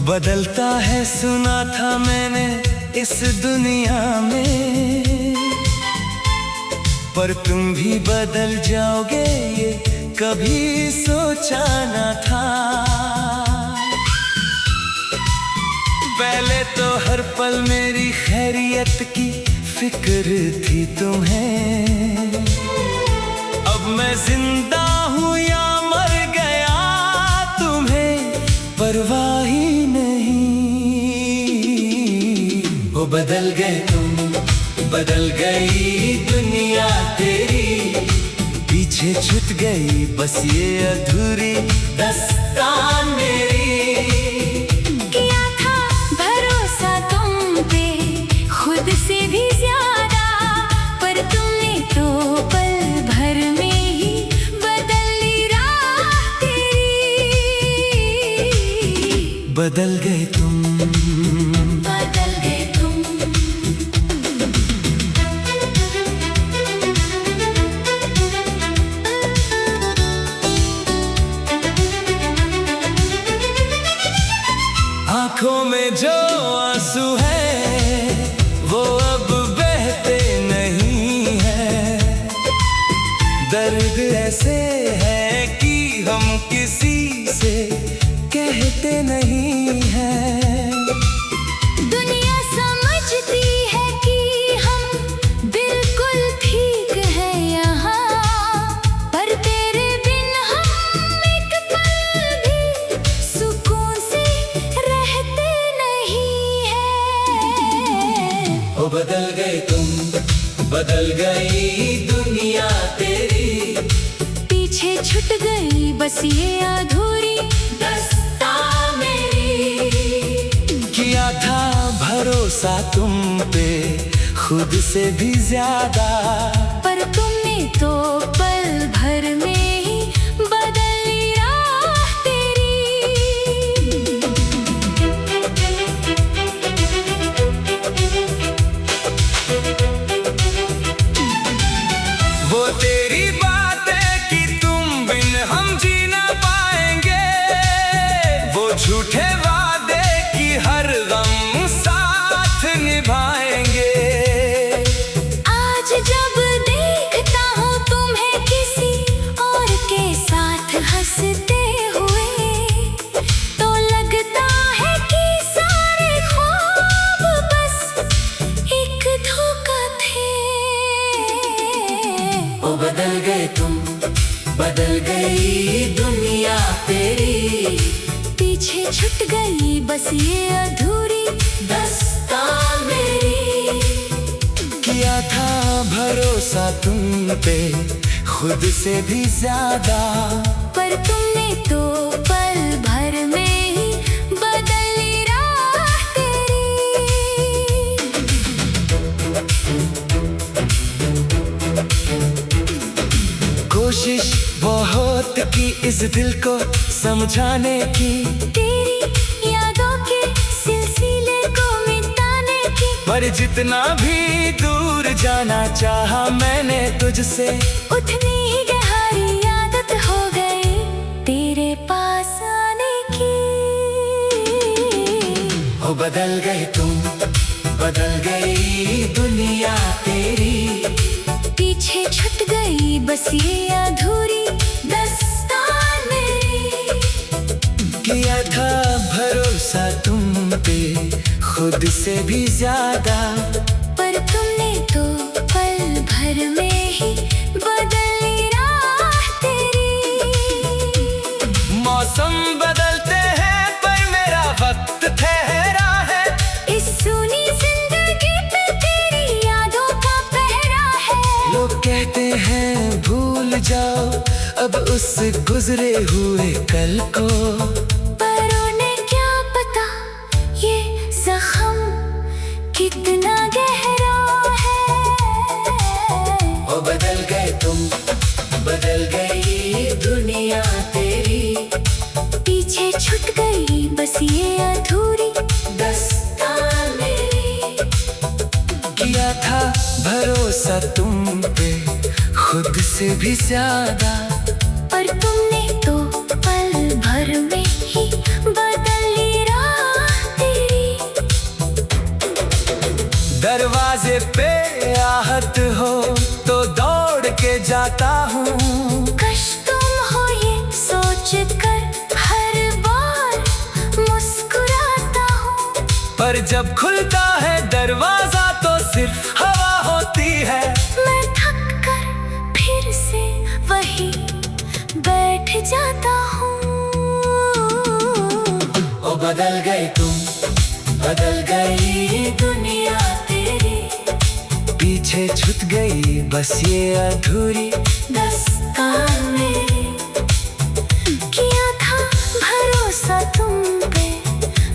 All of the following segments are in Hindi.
बदलता है सुना था मैंने इस दुनिया में, पर तुम भी बदल जाओगे ये कभी सोचा न था। पहले तो हर पल मेरी खैरियत की फिक्र थी तुम्हें, अब मैं जिंदा हूँ या मर गया तुम्हें परवाह ही नहीं। वो बदल गए तुम, बदल गई दुनिया तेरी, पीछे छूट गई बस ये अधूरी दास्तान मेरी। किया था भरोसा तुम पे खुद से भी ज्यादा, पर तुमने तो पल भर में ही बदली राह तेरी। बदल गए तुम, बदल गए तुम। आँखों में जो आंसू है वो अब बहते नहीं है, दर्द ऐसे है कि हम किसी से कहते नहीं हैं। दुनिया समझती है कि हम बिल्कुल ठीक हैं यहाँ, पर तेरे बिन हम एक पल भी सुकून से रहते नहीं हैं। ओ बदल गए तुम, बदल गई दुनिया तेरी, पीछे छूट गई बस ये अधूरी दास्तां मेरी। किया था भरोसा तुम पे खुद से भी ज्यादा, पर तुमने तो पल भर में ही बदली राह तेरी। वो तेरी बात है कि तुम बिन हम जी ना पाएंगे, वो झूठे वादे कि हर गम साथ निभाएंगे। आज जब देखता हूँ तुम्हें किसी और के साथ हंसते हुए, तो लगता है कि सारे ख्वाब बस एक धोखा थे। ओ बदल गए तुम, बदल गई दुनिया तेरी, पीछे छूट गई बस ये अधूरी दास्तां मेरी। किया था भरोसा तुम पे खुद से भी ज्यादा, पर तुमने तो पल भर में ही बदली राह तेरी। कोशिश बहुत की इस दिल को समझाने की, तेरी यादों के सिलसिले को मिटाने की, पर जितना भी दूर जाना चाहा मैंने तुझसे, उतनी ही गहरी आदत हो गई तेरे पास आने की। ओ बदल गए तुम, बदल गई दुनिया तेरी, पीछे छूट गई बस ये अधूरी दास्तां मेरी। किया था भरोसा तुम पे खुद से भी ज्यादा, पर तुमने तो पल भर में ही बदली राह तेरी। मौसम बदलते हैं पर मेरा वक्त ठहरा है, इस सूनी जिंदगी पे तेरी यादों का पहरा है। लोग कहते हैं भूल जाओ अब उस गुजरे हुए कल को, पर उन्हें क्या पता ये जख्म कितना गहरा है। ओ बदल गए तुम, बदल गई दुनिया तेरी, पीछे छूट गई बस ये अधूरी दास्तां मेरी। किया था भरोसा तुम पे खुद से भी ज्यादा, पर तुमने तो पल भर में ही बदली राह पे आहत हो तो दौड़ के जाता हूँ। कष्ट तुम हो ये सोच कर हर बार मुस्कुराता हूँ। पर जब खुलता है दरवाजा तो सिर्फ हवा होती है। मैं थक कर फिर से वही बैठ जाता हूँ। ओ बदल गई तुम, बदल गई दुनिया तेरी, पीछे छूट गई बस ये अधूरी दास्तान मेरी। किया था भरोसा तुम पे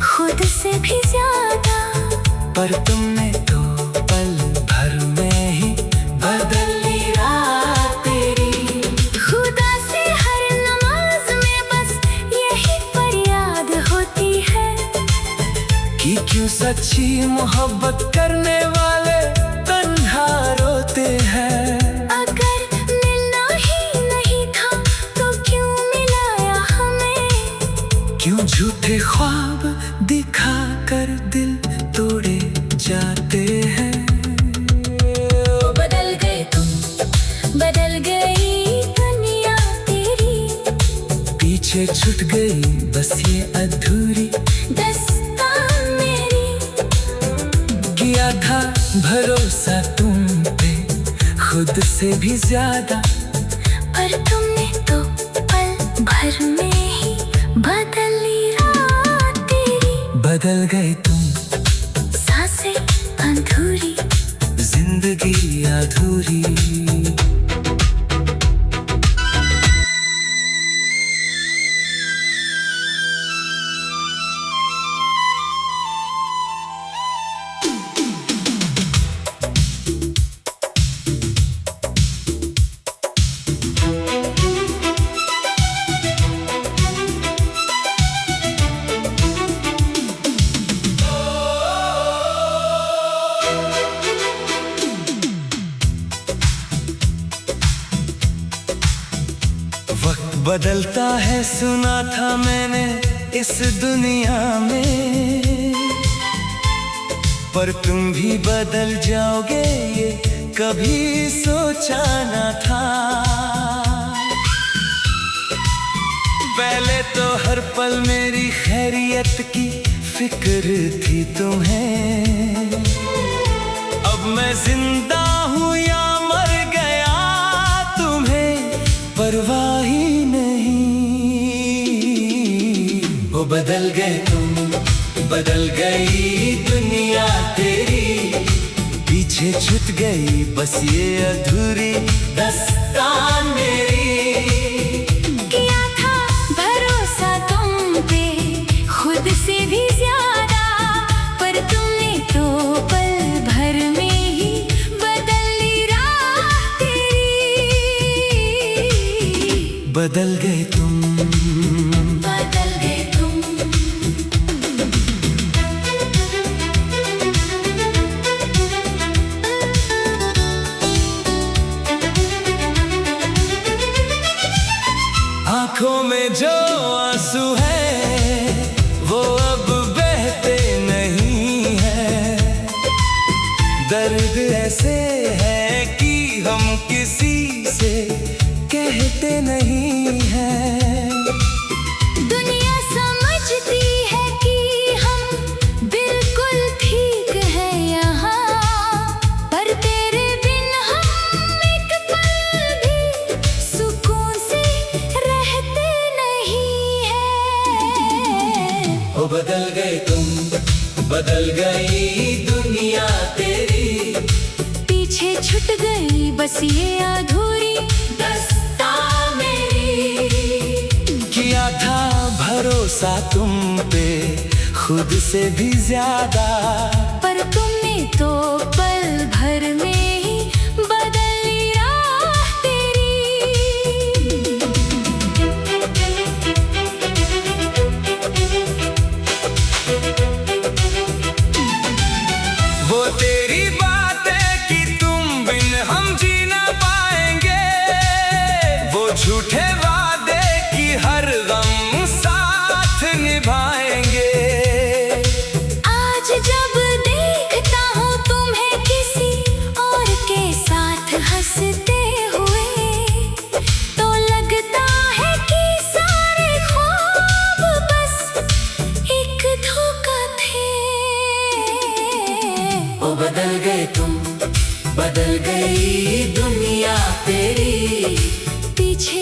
खुद से भी ज्यादा, पर तुमने तो पल भर में ही बदल ली रात तेरी। खुदा से हर नमाज में बस यही फरियाद होती है कि क्यों सच्ची मोहब्बत करने वाले तन्हा रोते हैं। अगर मिलना ही नहीं था तो क्यों मिलाया हमें। क्यों झूठे ख्वाब दिखा कर दिल तोड़े जाते हैं। बदल गए तुम, बदल गई दुनिया तेरी, पीछे छूट गई बस ये अधूरी दास्तान मेरी। किया था भरोसा तुम पे खुद से भी ज्यादा, पर तुमने तो पल भर में ही बदल ली रात तेरी। बदल गए तुम, सांसें अधूरी, जिंदगी अधूरी। वक्त बदलता है सुना था मैंने इस दुनिया में, पर तुम भी बदल जाओगे ये कभी सोचा न था। पहले तो हर पल मेरी खैरियत की फिक्र थी तुम्हें। अब मैं जिंदा हूँ या मर गया तुम्हें परवाह ही नहीं। वो बदल गए तुम, बदल गई दुनिया तेरी, पीछे छूट गई बस ये अधूरी दास्तान मेरी। किया था भरोसा तुम पे खुद से भी ज्यादा, पर तुमने तो पल भर में ही बदल ली राह तेरी। बदल गए तुम, बदल गए तुम। आंखों में जो आंसू है वो अब बहते नहीं है। दर्द ऐसे है कि हम किसी से कहते नहीं हैं। दुनिया समझती है कि हम बिल्कुल ठीक हैं यहाँ, पर तेरे बिन हम एक पल भी सुकून से रहते नहीं हैं। ओ बदल गए तुम, बदल गई दुनिया तेरी, पीछे छूट गई बस ये अधूरी दास्तां मेरी। किया था भरोसा तुम पे खुद से भी ज्यादा, पर तुमने तो पल भर में ही बदल ली राह तेरी। वो तेरी बात है कि तुम बिन हम जी ना पाएंगे, वो झूठे वादे कि हर गम साथ निभाएंगे। आज जब देखता हूँ तुम्हें किसी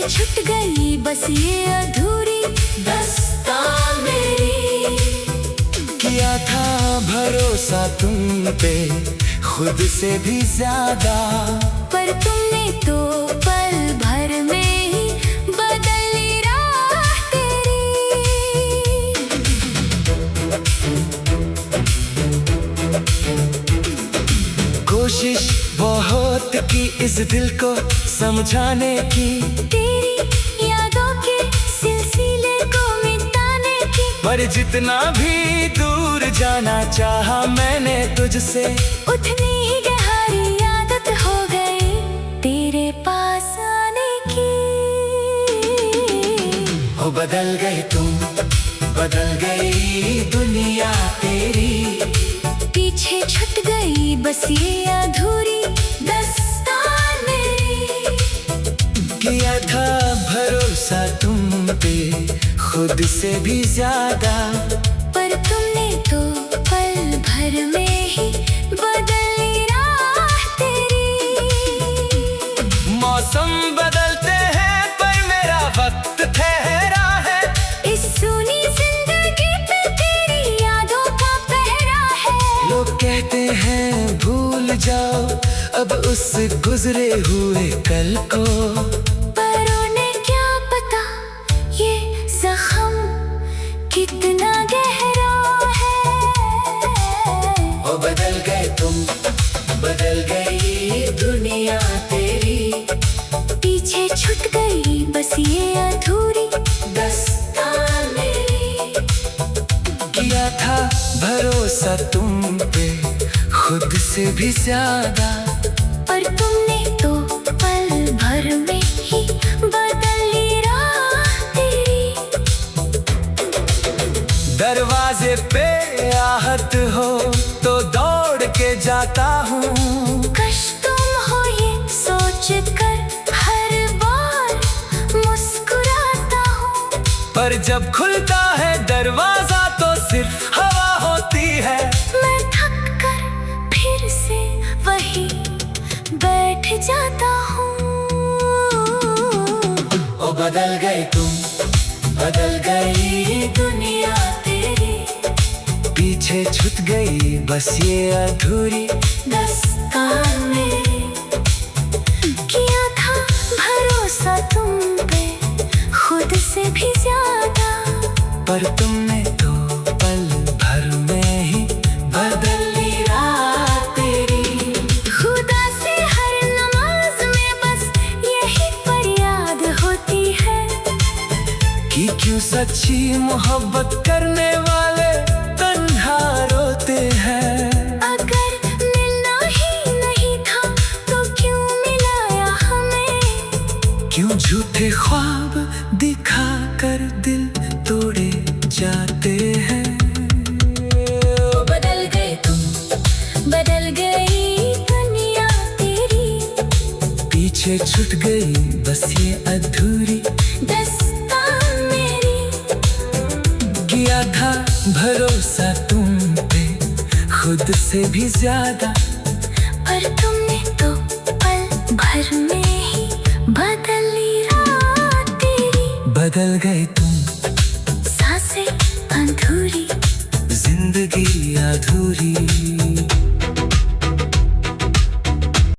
छूट गई बस ये अधूरी दास्तां मेरी। किया था भरोसा तुम पे खुद से भी ज्यादा, पर तुमने तो पल भर में ही बदली राह तेरी। कोशिश बहुत की इस दिल को समझाने की, तेरी यादों के सिलसिले को मिटाने की, पर जितना भी दूर जाना चाहा मैंने तुझसे, उतनी ही गहरी आदत हो गई तेरे पास आने की। हो बदल गई तुम, बदल गई दुनिया तेरी, पीछे छूट गई बस ये अधूरी दास्तां मेरी। किया था भरोसा तुम पे खुद से भी ज्यादा, पर तुमने तो पल भर में ही बदली राह तेरी। मौसम बदलते हैं पर मेरा वक्त ठहरा है, इस सूनी जिंदगी पे तेरी यादों का पहरा है। लोग कहते हैं भूल जाओ अब उस गुजरे हुए कल को, पर उन्हें क्या पता ये जख्म कितना गहरा है। हो बदल गए तुम, बदल गई दुनिया तेरी, पीछे छूट गई बस ये अधूरी दास्तां मेरी। किया था भरोसा तुम पे खुद से भी ज्यादा, पर तुमने तो पल भर में ही बदली राह तेरी। दरवाजे पे आहट हो तो दौड़ के जाता हूँ, कश तुम हो ये सोच कर हर बार मुस्कुराता हूँ, पर जब खुलता है दरवाजा तो सिर्फ हवा होती है। मैं थक कर फिर से वही बैठ जाता हूँ। ओ बदल गई तुम, बदल गई दुनिया तेरी, पीछे छूट गई बस ये अधूरी दास्तां मेरी। किया था भरोसा तुम पे खुद से भी ज्यादा, पर तुमने तो पल भर में ही बदली राह तेरी। खुदा से हर नमाज में बस यही फरियाद होती है कि क्यों सच्ची मोहब्बत करने वाले तन्हा रोते हैं। अगर मिलना ही नहीं था तो क्यों मिलाया हमें, क्यों झूठे ख्वाब दिखा कर दिल तोड़े जाते हैं। बदल गए तुम, बदल गई दुनिया तेरी, पीछे छूट गई बस ये अधूरी दास्तां मेरी। किया था भरोसा तुम पे खुद से भी ज्यादा, पर तुमने तो पल भर में ही बदली राह तेरी। बदल गए तुम, सांसें अधूरी, जिंदगी अधूरी।